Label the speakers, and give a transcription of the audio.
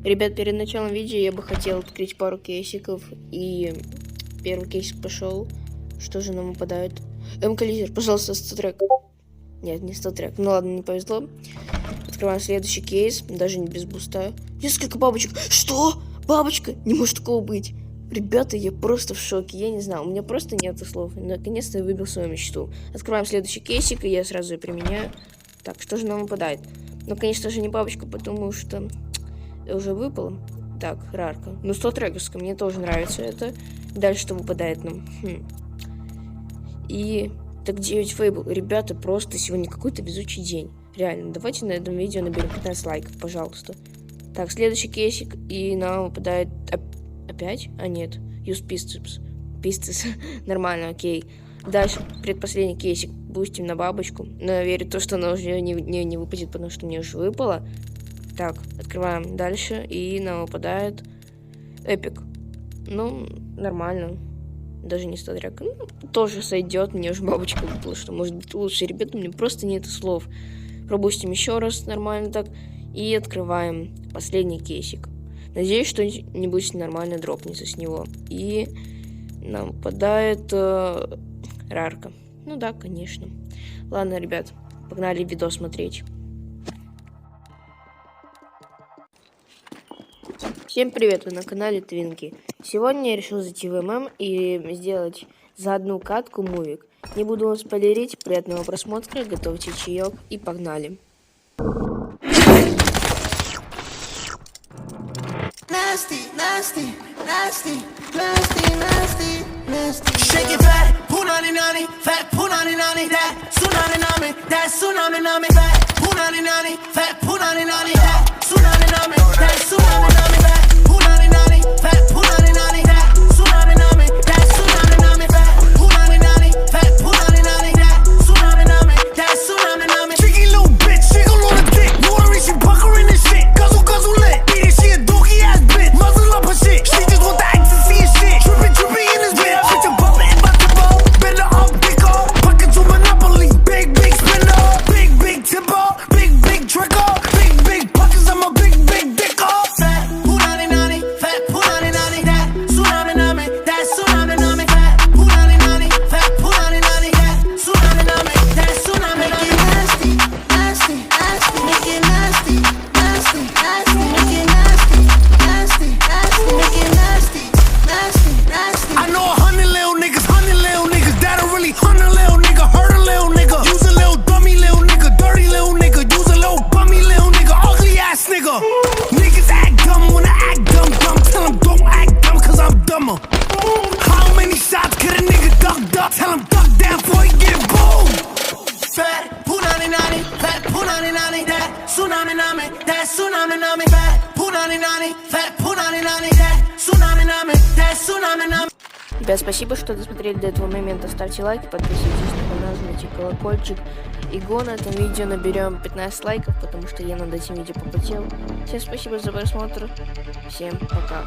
Speaker 1: Ребят, перед началом видео я бы хотел открыть пару кейсиков. И первый кейсик пошел. Что же нам выпадает? М-коллизер, пожалуйста, 100 трек. Нет, не 100 трек. Ну ладно, не повезло. Открываем следующий кейс. Даже не без буста. Несколько бабочек. Что? Бабочка? Не может такого быть. Ребята, я просто в шоке. Я не знаю, у меня просто нет слов. Наконец-то я выбил свою мечту. Открываем следующий кейсик, и я сразу ее применяю. Так, что же нам выпадает? Ну, конечно же, не бабочка, потому что уже выпало. Так, рарка. Ну, 100 трековская, мне тоже нравится это. Дальше что выпадает нам? И так 9 фейбл. Ребята, просто сегодня какой-то везучий день. Реально, давайте на этом видео наберем 15 лайков, пожалуйста. Так, следующий кейсик, и нам выпадает опять? А нет, use pistes. Нормально, окей. Дальше, предпоследний кейсик, бустим на бабочку. Но я верю в то, что она уже не выпадет, потому что мне уже выпало. Так, открываем дальше, и нам выпадает эпик. Ну, нормально. Даже не 100 трек. Ну, тоже сойдет, мне уже бабочка выпала, что может быть лучше. Ребята, мне просто нет слов. Пробустим еще раз, нормально так. И открываем последний кейсик. Надеюсь, что-нибудь нормально дропнется с него. И нам выпадает рарка. Ну да, конечно. Ладно, ребят, погнали видос смотреть. Всем привет, вы на канале Твинки. Сегодня я решил зайти в ММ и сделать за одну катку мувик. Не буду вас спойлерить, приятного просмотра, готовьте чаек и погнали.
Speaker 2: Nasty, nasty, nasty, nasty, nasty, nasty. Shake it fat, punani nani, fat punani nani, that tsunami nami, that tsunami nami, fat punani nani, fat punani nani, that tsunami nami, that tsunami nami, fat punani nani, fat punani nani, that tsunami nami, that tsunami nami, fat punani nani, fat punani nani, that tsunami nami, that tsunami nami. Tricky little bitch, jiggle on the dick, no worries, she buckering this shit, guzzle guzzle lit, beat it, she a dookie ass bitch, muzzle up her shit, she just want the ecstasy and shit, trippy in this bitch, bitch a bumpin' about to roll, better up, big old, pocket to monopoly, big spinner, big timber, big trigger, big pockets, I'm a big dick off. Fat punani nani, fat punani nani, that tsunami nami, that tsunami nami, fat punani nani, fat punani nani, that tsunami nami, that tsunami nami. Nasty, nasty, nasty, make it nasty, nasty, nasty, make it nasty, nasty, nasty, make it nasty, nasty, nasty. I know 100 little niggas that'll really hunt a little nigga, hurt a little nigga, use a little dummy little nigga, dirty little nigga, use a little bummy little nigga, ugly ass nigga. Niggas act dumb when I act dumb. Tell them don't act dumb cause I'm dumber. How many shots could a nigga duck? Tell him duck down before he get boom. Fat punani nani, fat punani nani, that tsunami nami, that tsunami nami, fat punani nani, fat punani nani, that tsunami nami, that tsunami nami.
Speaker 1: Ребят, спасибо, что досмотрели до этого момента. Ставьте лайки, подписывайтесь на канал, жмите колокольчик. И на этом видео наберем 15 лайков, потому что я над этим видео попотел. Всем спасибо за просмотр. Всем пока.